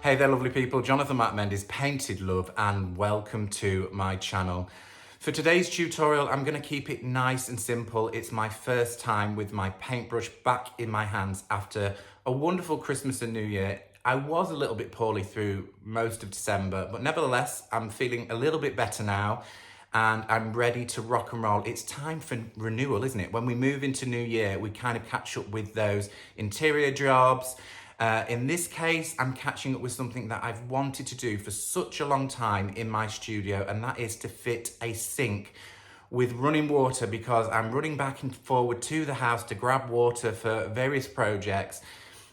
Hey there lovely people, Jonathan Matt Mendes, Painted Love, and welcome to my channel. For today's tutorial, I'm going to keep it nice and simple. It's my first time with my paintbrush back in my hands after a wonderful Christmas and New Year. I was a little bit poorly through most of December, but nevertheless, I'm feeling a little bit better now and I'm ready to rock and roll. It's time for renewal, isn't it? When we move into New Year, we kind of catch up with those interior jobs. In this case, I'm catching up with something that I've wanted to do for such a long time in my studio, and that is to fit a sink with running water, because I'm running back and forward to the house to grab water for various projects.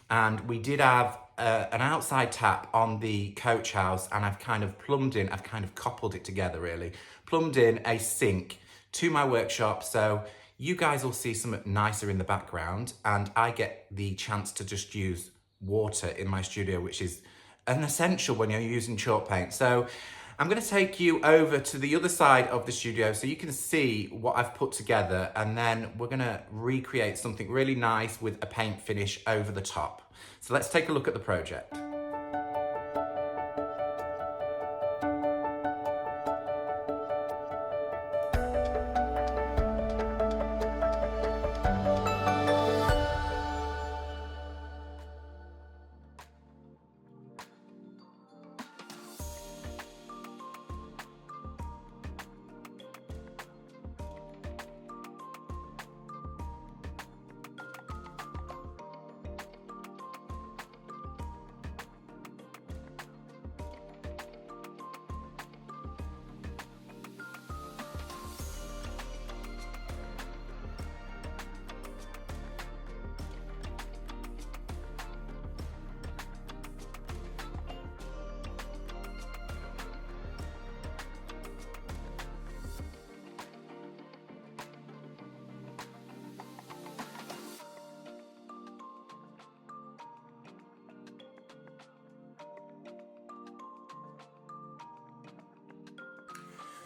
And we did have an outside tap on the coach house, and I've kind of coupled it together really, plumbed in a sink to my workshop. So you guys will see something nicer in the background, and I get the chance to just use water in my studio, which is an essential when you're using chalk paint. So I'm going to take you over to the other side of the studio so you can see what I've put together, and then we're going to recreate something really nice with a paint finish over the top. So let's take a look at the project.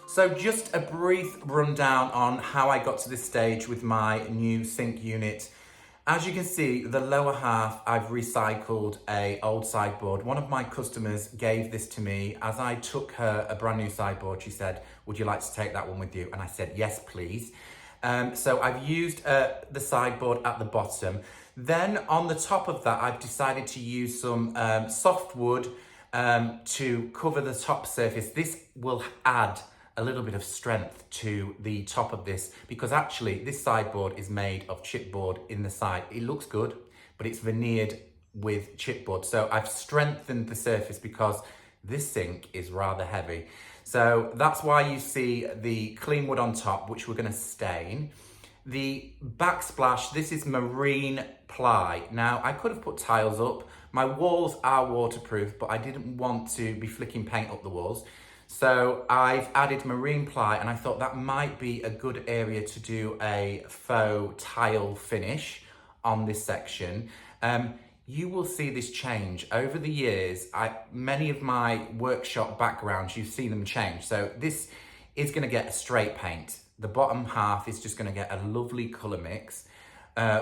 So just a brief rundown on how I got to this stage with my new sink unit. As you can see, the lower half, I've recycled an old sideboard. One of my customers gave this to me. As I took her a brand new sideboard, she said, would you like to take that one with you? And I said, yes, please. So I've used the sideboard at the bottom. Then on the top of that, I've decided to use some soft wood to cover the top surface. This will add a little bit of strength to the top of this, because actually this sideboard is made of chipboard in the side. It looks good, but it's veneered with chipboard. So I've strengthened the surface because this sink is rather heavy. So that's why you see the clean wood on top, which we're going to stain. The backsplash, this is marine ply. Now I could have put tiles up. My walls are waterproof, but I didn't want to be flicking paint up the walls. So I've added marine ply, and I thought that might be a good area to do a faux tile finish on this section. You will see this change over the years. Many of my workshop backgrounds, you've seen them change. So this is going to get a straight paint. The bottom half is just going to get a lovely colour mix.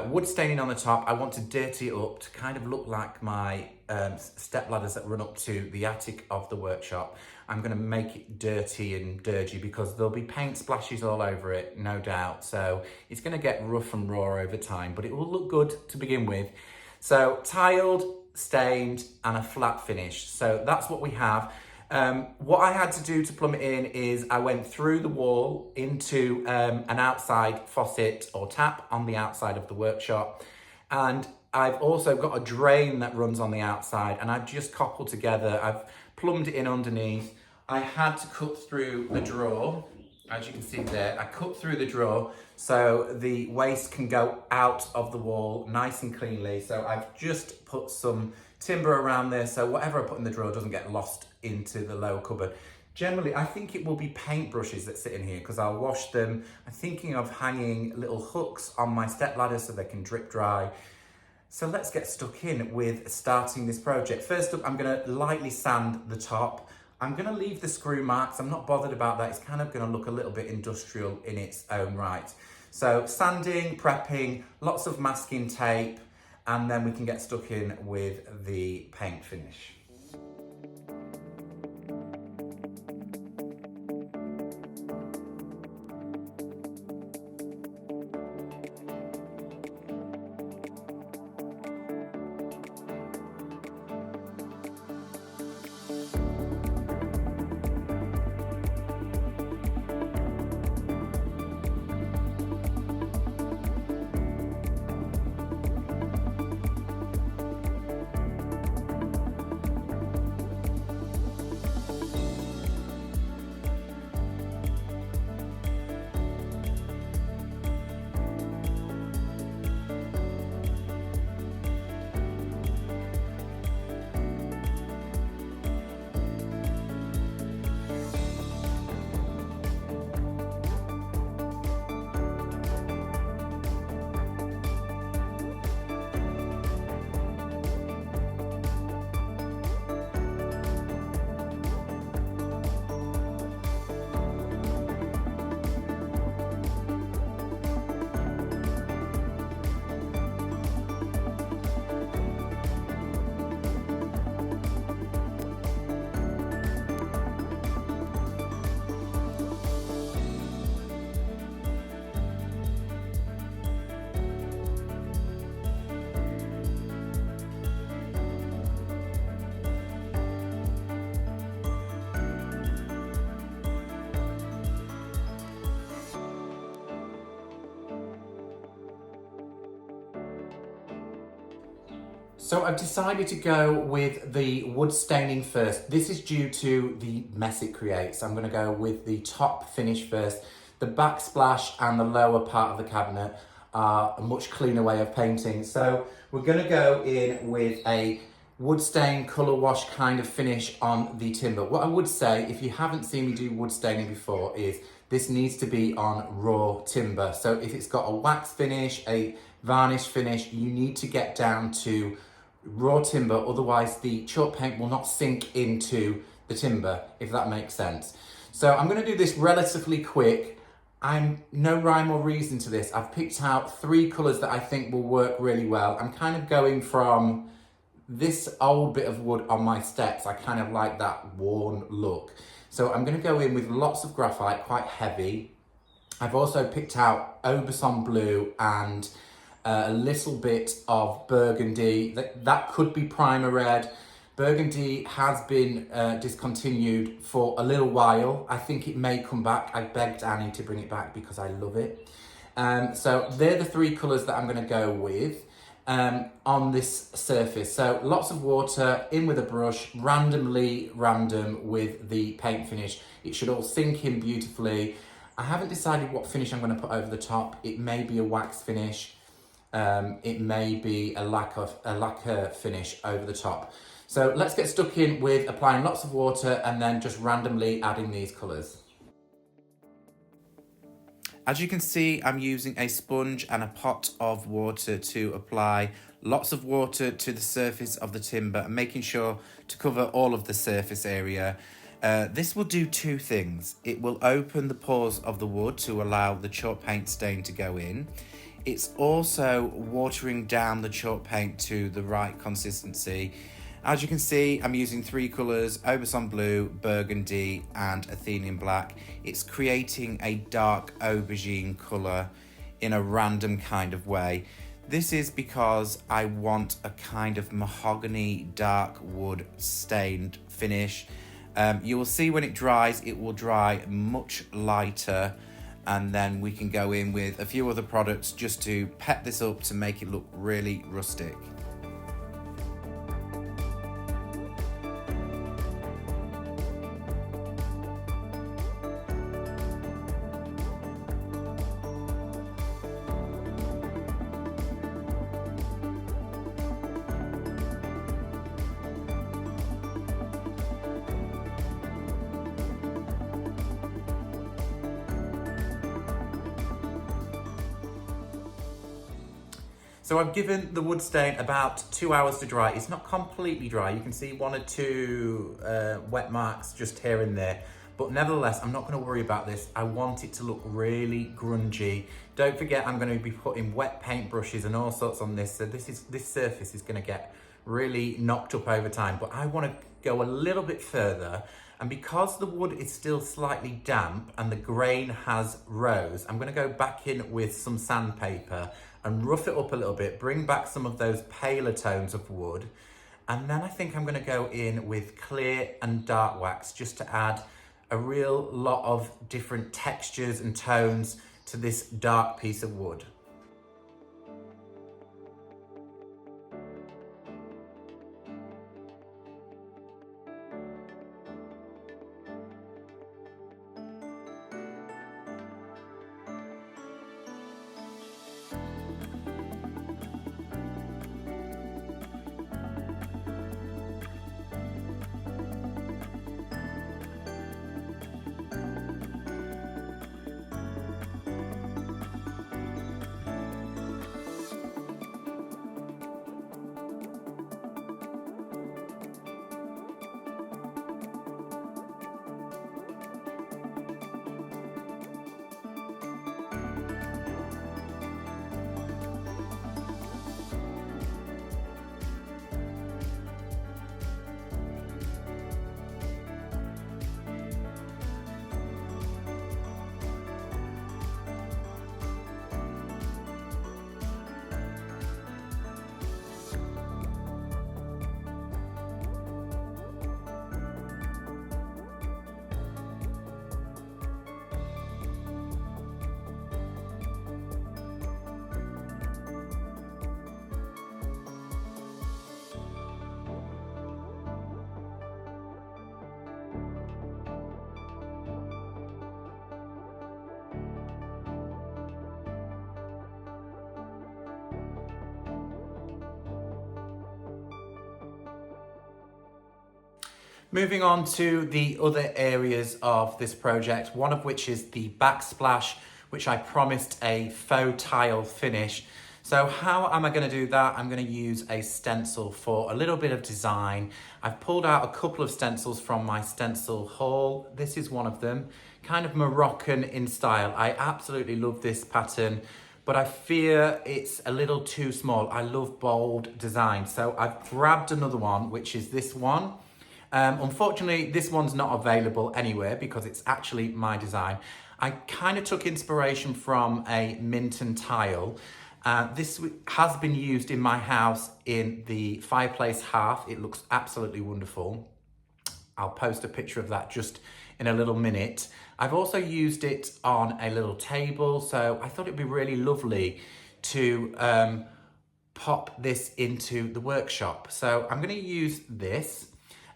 Wood staining on the top. I want to dirty it up to kind of look like my step ladders that run up to the attic of the workshop. I'm going to make it dirty and dirgy because there'll be paint splashes all over it, no doubt. So it's going to get rough and raw over time, but it will look good to begin with. So tiled, stained, and a flat finish. So that's what we have. What I had to do to plumb it in is I went through the wall into an outside faucet or tap on the outside of the workshop. And I've also got a drain that runs on the outside, and I've just coupled together. I've plumbed it in underneath. I had to cut through the drawer. As you can see there, I cut through the drawer so the waste can go out of the wall nice and cleanly. So I've just put some timber around there so whatever I put in the drawer doesn't get lost into the lower cupboard. Generally, I think it will be paintbrushes that sit in here because I'll wash them. I'm thinking of hanging little hooks on my step ladder so they can drip dry. So let's get stuck in with starting this project. First up, I'm going to lightly sand the top. I'm going to leave the screw marks. I'm not bothered about that. It's kind of going to look a little bit industrial in its own right. So sanding, prepping, lots of masking tape, and then we can get stuck in with the paint finish. So I've decided to go with the wood staining first. This is due to the mess it creates. I'm going to go with the top finish first. The backsplash and the lower part of the cabinet are a much cleaner way of painting. So we're going to go in with a wood stain colour wash kind of finish on the timber. What I would say, if you haven't seen me do wood staining before, is this needs to be on raw timber. So if it's got a wax finish, a varnish finish, you need to get down to raw timber, otherwise the chalk paint will not sink into the timber, if that makes sense. So I'm going to do this relatively quick. I'm no rhyme or reason to this. I've picked out 3 colours that I think will work really well. I'm kind of going from this old bit of wood on my steps. I kind of like that worn look. So I'm going to go in with lots of graphite, quite heavy. I've also picked out Oberson blue and a little bit of burgundy. That could be primer red. Burgundy has been discontinued for a little while. I think it may come back. I begged Annie to bring it back because I love it. So they're the 3 colours that I'm going to go with on this surface. So lots of water, in with a brush, randomly random with the paint finish. It should all sink in beautifully. I haven't decided what finish I'm going to put over the top. It may be a wax finish. It may be a lacquer finish over the top. So let's get stuck in with applying lots of water and then just randomly adding these colours. As you can see, I'm using a sponge and a pot of water to apply lots of water to the surface of the timber and making sure to cover all of the surface area. This will do 2 things. It will open the pores of the wood to allow the chalk paint stain to go in. It's also watering down the chalk paint to the right consistency. As you can see, I'm using 3 colours, Oberson blue, burgundy and Athenian black. It's creating a dark aubergine colour in a random kind of way. This is because I want a kind of mahogany dark wood stained finish. You will see when it dries, it will dry much lighter, and then we can go in with a few other products just to pep this up to make it look really rustic. So I've given the wood stain about 2 hours to dry. It's not completely dry. You can see 1 or 2 wet marks just here and there. But nevertheless, I'm not going to worry about this. I want it to look really grungy. Don't forget, I'm going to be putting wet paint brushes and all sorts on this, so this surface is going to get really knocked up over time, but I want to go a little bit further. And because the wood is still slightly damp and the grain has rose, I'm going to go back in with some sandpaper and rough it up a little bit, bring back some of those paler tones of wood. And then I think I'm going to go in with clear and dark wax just to add a real lot of different textures and tones to this dark piece of wood. Moving on to the other areas of this project, one of which is the backsplash, which I promised a faux tile finish. So how am I going to do that? I'm going to use a stencil for a little bit of design. I've pulled out a couple of stencils from my stencil haul. This is one of them, kind of Moroccan in style. I absolutely love this pattern, but I fear it's a little too small. I love bold design. So I've grabbed another one, which is this one. Unfortunately, this one's not available anywhere because it's actually my design. I kind of took inspiration from a Minton tile. This has been used in my house in the fireplace hearth. It looks absolutely wonderful. I'll post a picture of that just in a little minute. I've also used it on a little table, so I thought it'd be really lovely to pop this into the workshop. So I'm going to use this.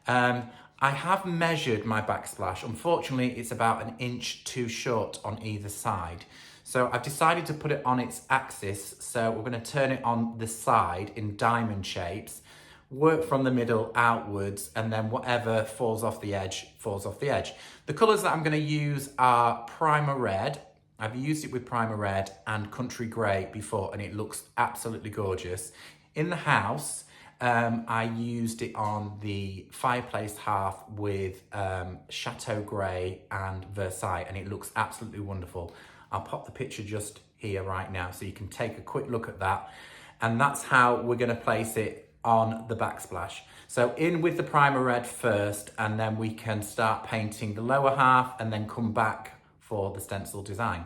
I have measured my backsplash. Unfortunately, it's about 1 inch too short on either side. So I've decided to put it on its axis. So we're going to turn it on the side in diamond shapes, work from the middle outwards, and then whatever falls off the edge, falls off the edge. The colours that I'm going to use are Primer Red. I've used it with Primer Red and Country Grey before, and it looks absolutely gorgeous. In the house, I used it on the fireplace hearth with Chateau Grey and Versailles, and it looks absolutely wonderful. I'll pop the picture just here right now so you can take a quick look at that. And that's how we're going to place it on the backsplash. So in with the Primer Red first, and then we can start painting the lower half and then come back for the stencil design.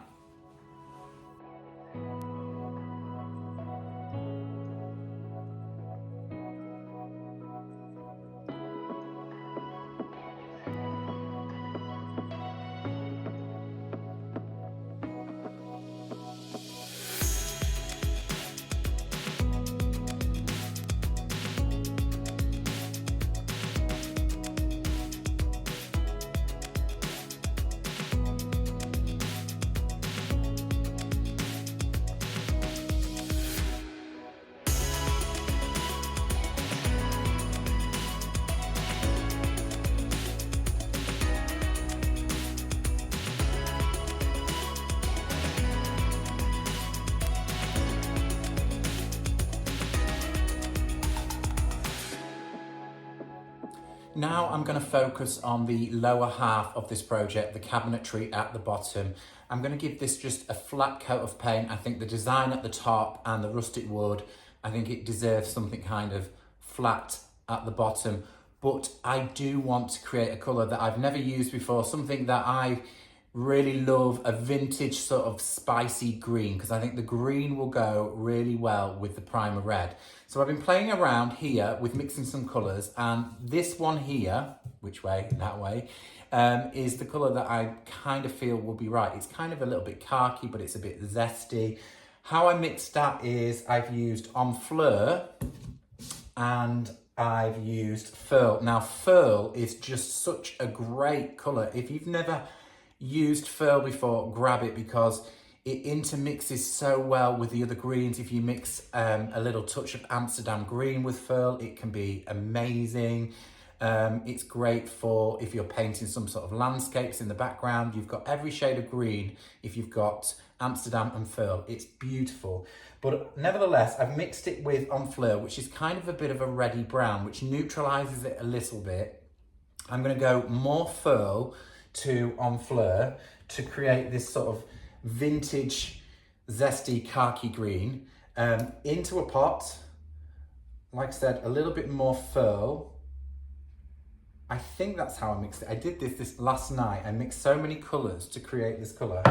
Now I'm going to focus on the lower half of this project, the cabinetry at the bottom. I'm going to give this just a flat coat of paint. I think the design at the top and the rustic wood, I think it deserves something kind of flat at the bottom. But I do want to create a colour that I've never used before, something that I really love, a vintage sort of spicy green, because I think the green will go really well with the primer red. So I've been playing around here with mixing some colours, and this one here, which way, that way, is the colour that I kind of feel will be right. It's kind of a little bit khaki, but it's a bit zesty. How I mixed that is I've used Enfleur and I've used Furl. Now Furl is just such a great colour. If you've never used Furl before, grab it, because it intermixes so well with the other greens. If you mix a little touch of Amsterdam green with Furl, it can be amazing. It's great for if you're painting some sort of landscapes in the background. You've got every shade of green if you've got Amsterdam and Furl. It's beautiful. But nevertheless, I've mixed it with Enfleur, which is kind of a bit of a reddy brown, which neutralizes it a little bit. I'm going to go more Furl to Enfleur to create this sort of vintage zesty khaki green into a pot. Like I said, a little bit more Furl. I think that's how I mixed it. I did this last night. I mixed so many colours to create this colour.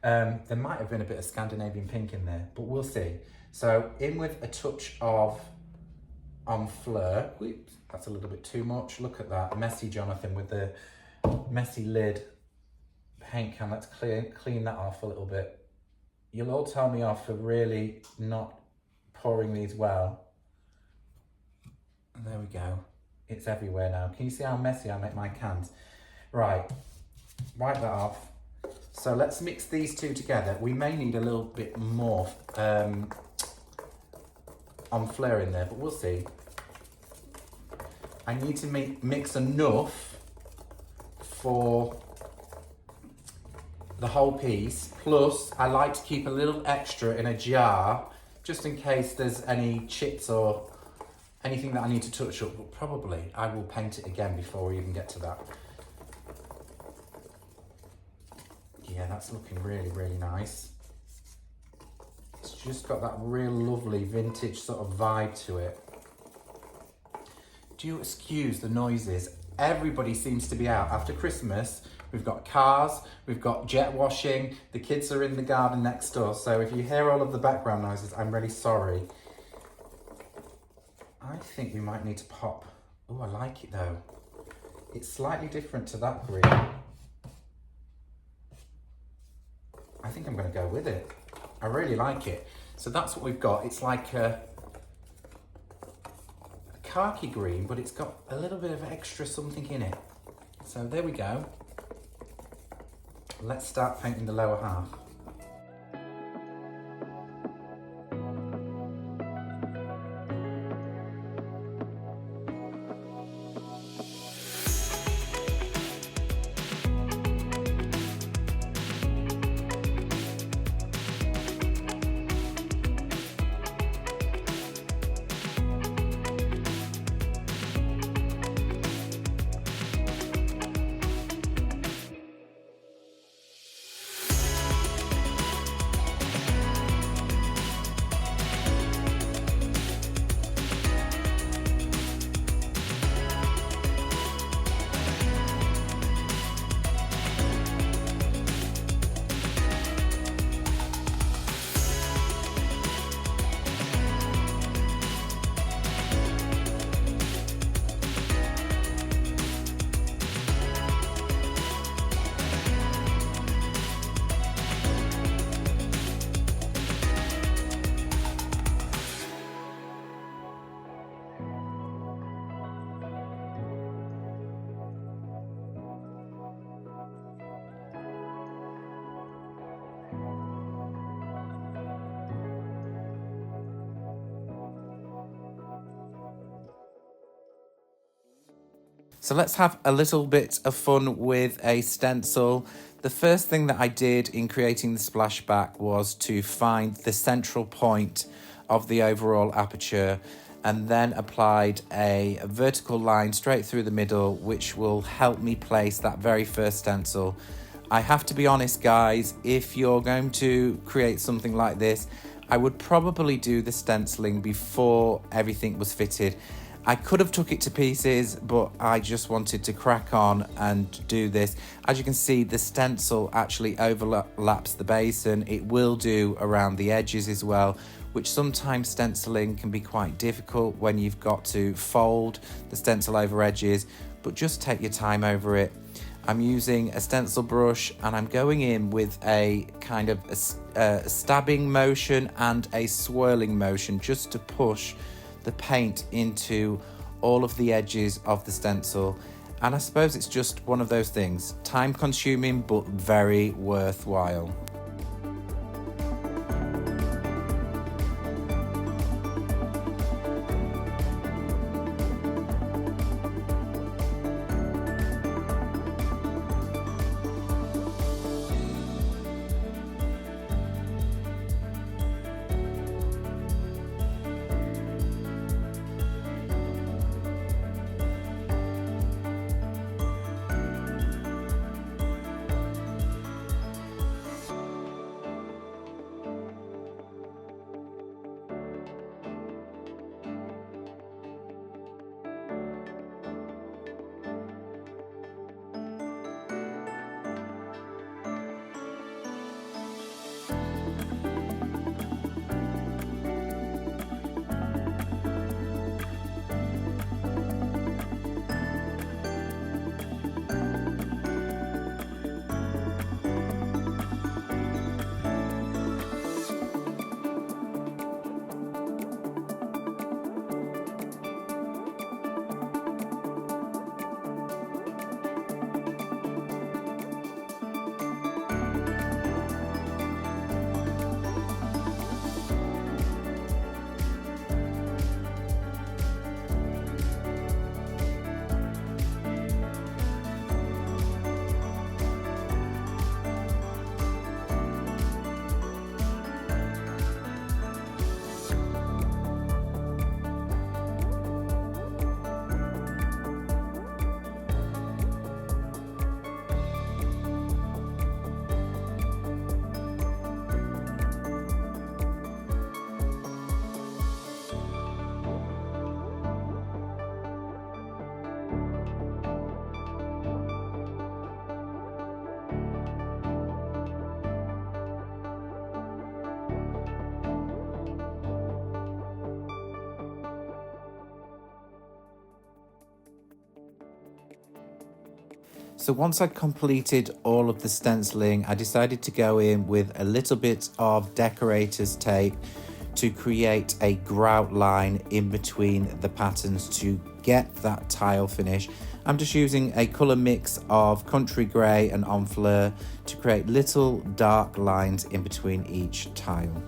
There might have been a bit of Scandinavian pink in there, but we'll see. So in with a touch of Enfleur. Oops, that's a little bit too much. Look at that, messy Jonathan with the messy lid paint can. Let's clean that off a little bit. You'll all tell me off for really not pouring these well. And there we go. It's everywhere now. Can you see how messy I make my cans? Right, wipe that off. So let's mix these two together. We may need a little bit more Enfleur in there, but we'll see. I need to mix enough for the whole piece. Plus, I like to keep a little extra in a jar, just in case there's any chips or anything that I need to touch up, but probably I will paint it again before we even get to that. Yeah, that's looking really, really nice. It's just got that real lovely vintage sort of vibe to it. Do you excuse the noises? Everybody seems to be out after Christmas. We've got cars, we've got jet washing, the kids are in the garden next door. So if you hear all of the background noises, I'm really sorry. I think we might need to pop. Oh, I like it though. It's slightly different to that green. I think I'm going to go with it. I really like it. So that's what we've got. It's like a khaki green, but it's got a little bit of extra something in it. So there we go. Let's start painting the lower half. So let's have a little bit of fun with a stencil. The first thing that I did in creating the splashback was to find the central point of the overall aperture. and then applied a vertical line straight through the middle, which will help me place that very first stencil. I have to be honest, guys, if you're going to create something like this, I would probably do the stenciling before everything was fitted. I could have took it to pieces, but I just wanted to crack on and do this. As you can see, the stencil actually overlaps the basin. It will do around the edges as well, which sometimes stenciling can be quite difficult when you've got to fold the stencil over edges, but just take your time over it. I'm using a stencil brush and I'm going in with a kind of a stabbing motion and a swirling motion just to push the paint into all of the edges of the stencil. And I suppose it's just one of those things, time consuming but very worthwhile. So once I'd completed all of the stenciling, I decided to go in with a little bit of decorator's tape to create a grout line in between the patterns to get that tile finish. I'm just using a colour mix of country grey and enfleur to create little dark lines in between each tile.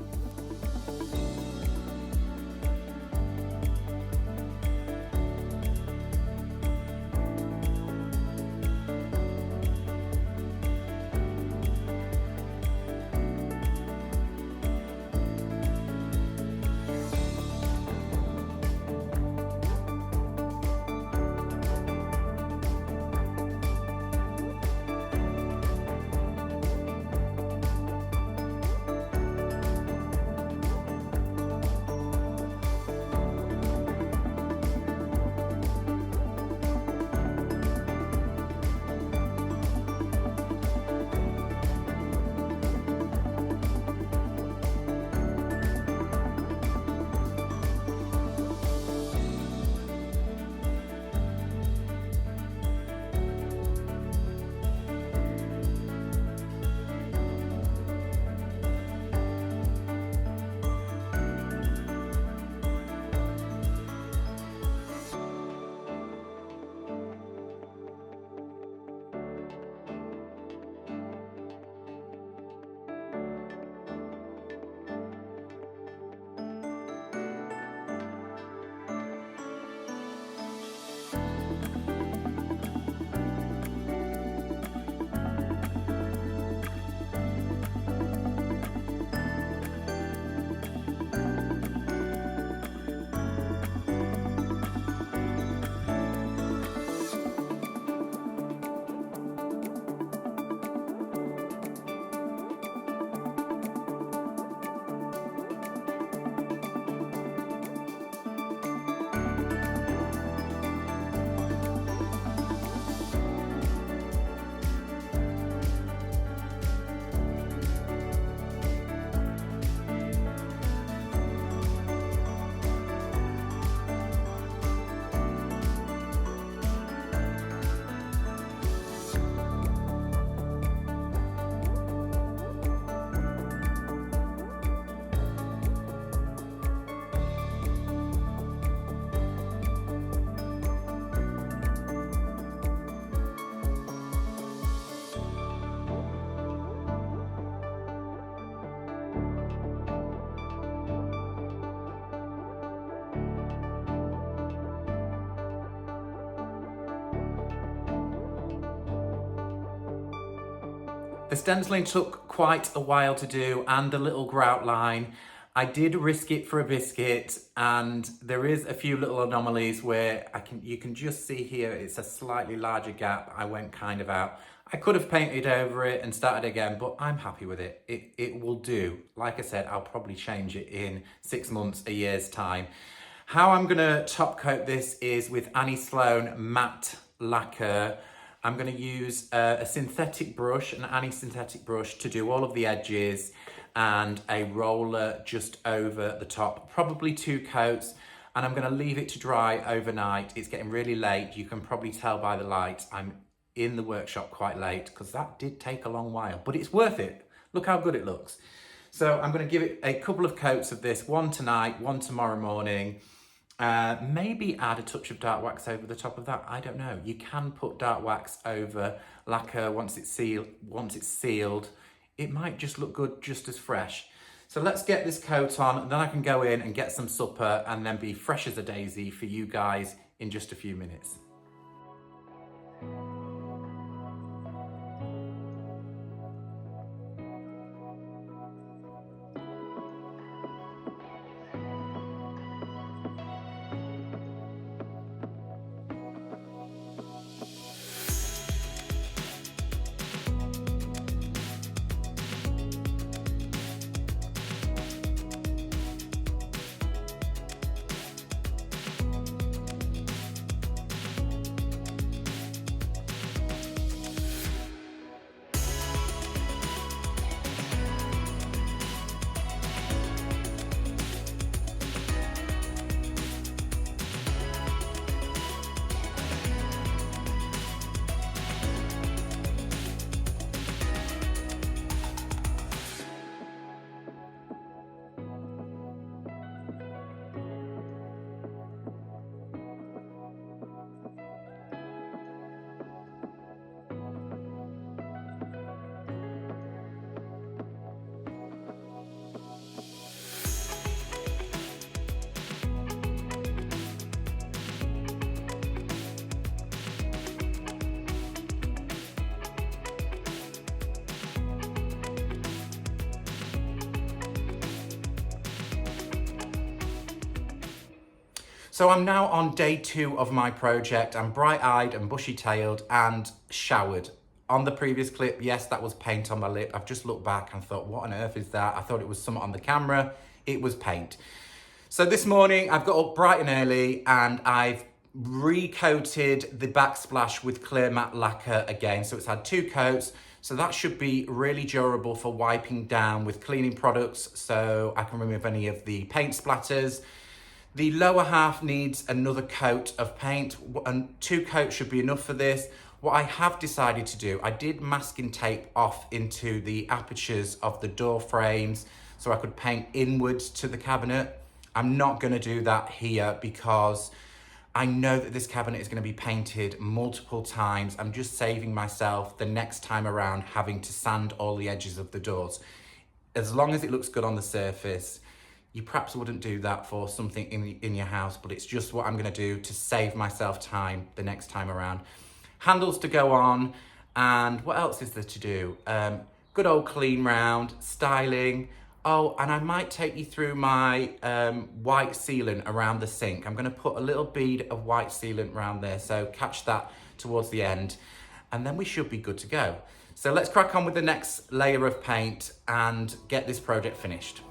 The stenciling took quite a while to do and a little grout line. I did risk it for a biscuit, and there is a few little anomalies where you can just see here it's a slightly larger gap. I went kind of out. I could have painted over it and started again, but I'm happy with it. It will do. Like I said, I'll probably change it in 6 months, a year's time. How I'm gonna top coat this is with Annie Sloan matte lacquer. I'm gonna use a synthetic brush, an Annie synthetic brush, to do all of the edges, and a roller just over the top, probably 2 coats, and I'm gonna leave it to dry overnight. It's getting really late. You can probably tell by the light I'm in the workshop quite late because that did take a long while, but it's worth it. Look how good it looks. So I'm gonna give it a couple of coats of this, one tonight, one tomorrow morning. Maybe add a touch of dark wax over the top of that. I don't know. You can put dark wax over lacquer once it's sealed. It might just look good just as fresh. So let's get this coat on, and then I can go in and get some supper and then be fresh as a daisy for you guys in just a few minutes. So I'm now on day 2 of my project. I'm bright-eyed and bushy-tailed and showered. On the previous clip, yes, that was paint on my lip. I've just looked back and thought, what on earth is that? I thought it was something on the camera. It was paint. So this morning, I've got up bright and early and I've recoated the backsplash with clear matte lacquer again. So it's had 2 coats. So that should be really durable for wiping down with cleaning products, so I can remove any of the paint splatters. The lower half needs another coat of paint, and 2 coats should be enough for this. What I have decided to do, I did masking tape off into the apertures of the door frames so I could paint inwards to the cabinet. I'm not going to do that here because I know that this cabinet is going to be painted multiple times. I'm just saving myself the next time around having to sand all the edges of the doors. As long as it looks good on the surface, you perhaps wouldn't do that for something in your house, but it's just what I'm gonna do to save myself time the next time around. Handles to go on, and what else is there to do? Good old clean round, styling. Oh, and I might take you through my white sealant around the sink. I'm gonna put a little bead of white sealant around there, so catch that towards the end, and then we should be good to go. So let's crack on with the next layer of paint and get this project finished.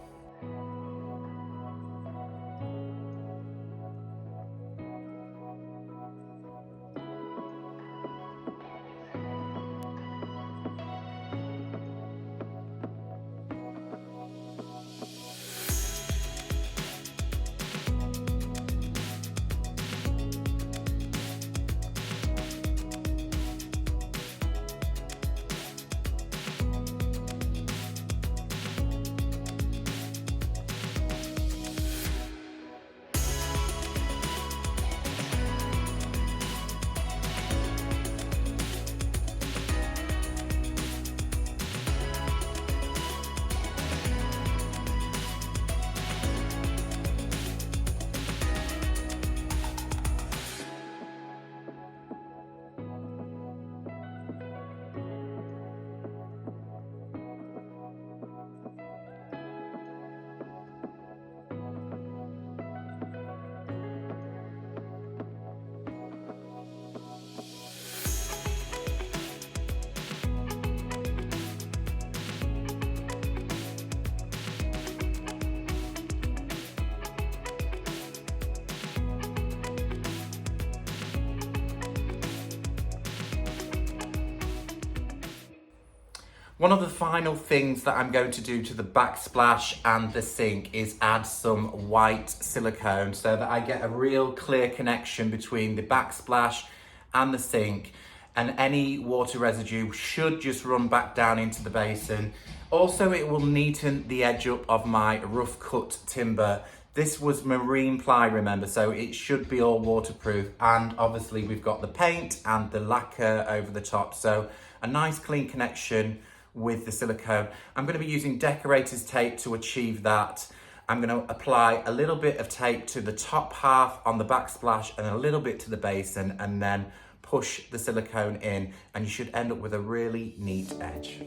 One of the final things that I'm going to do to the backsplash and the sink is add some white silicone so that I get a real clear connection between the backsplash and the sink, and any water residue should just run back down into the basin. Also, it will neaten the edge up of my rough cut timber. This was marine ply, remember, so it should be all waterproof, and obviously we've got the paint and the lacquer over the top, so a nice clean connection with the silicone. I'm going to be using decorator's tape to achieve that. I'm going to apply a little bit of tape to the top half on the backsplash and a little bit to the basin, and then push the silicone in, and you should end up with a really neat edge.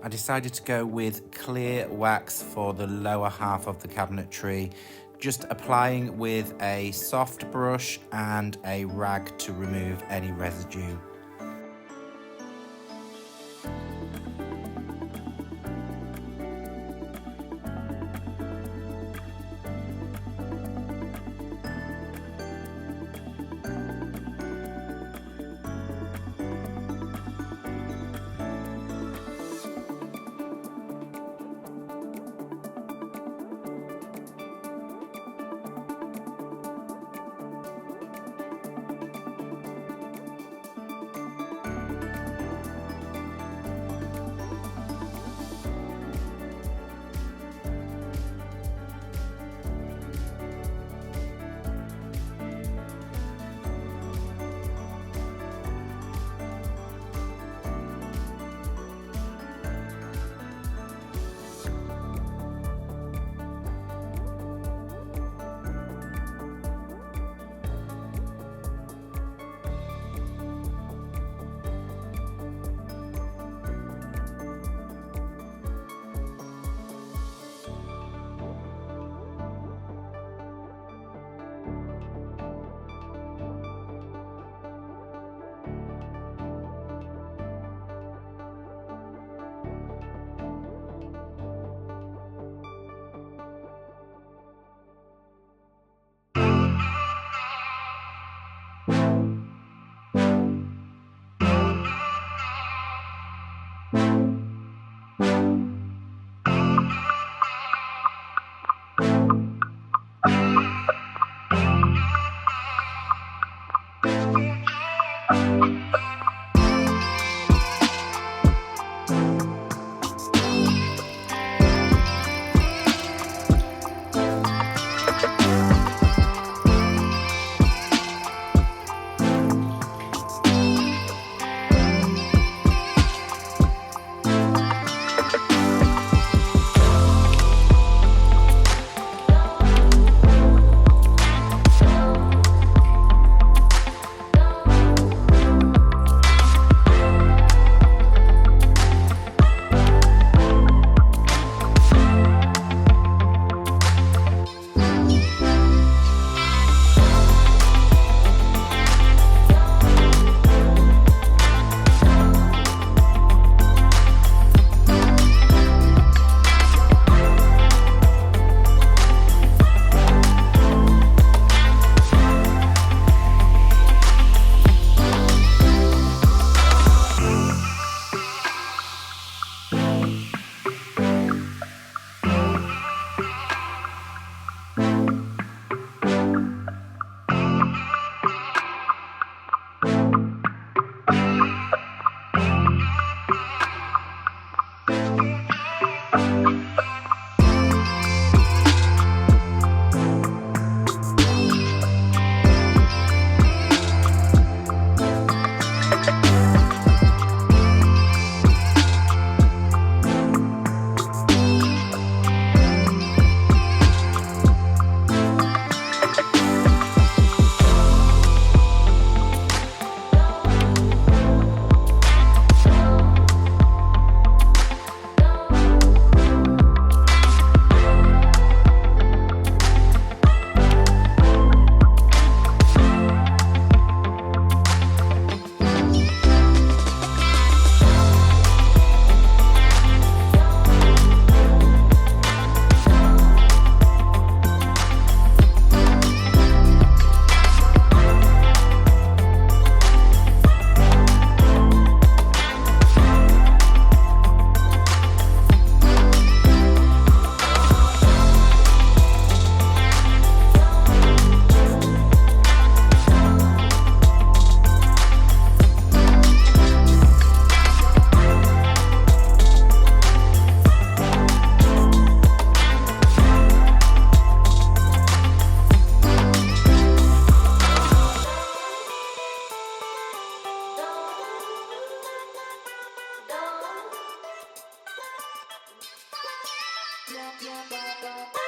I decided to go with clear wax for the lower half of the cabinetry, just applying with a soft brush and a rag to remove any residue. Yeah.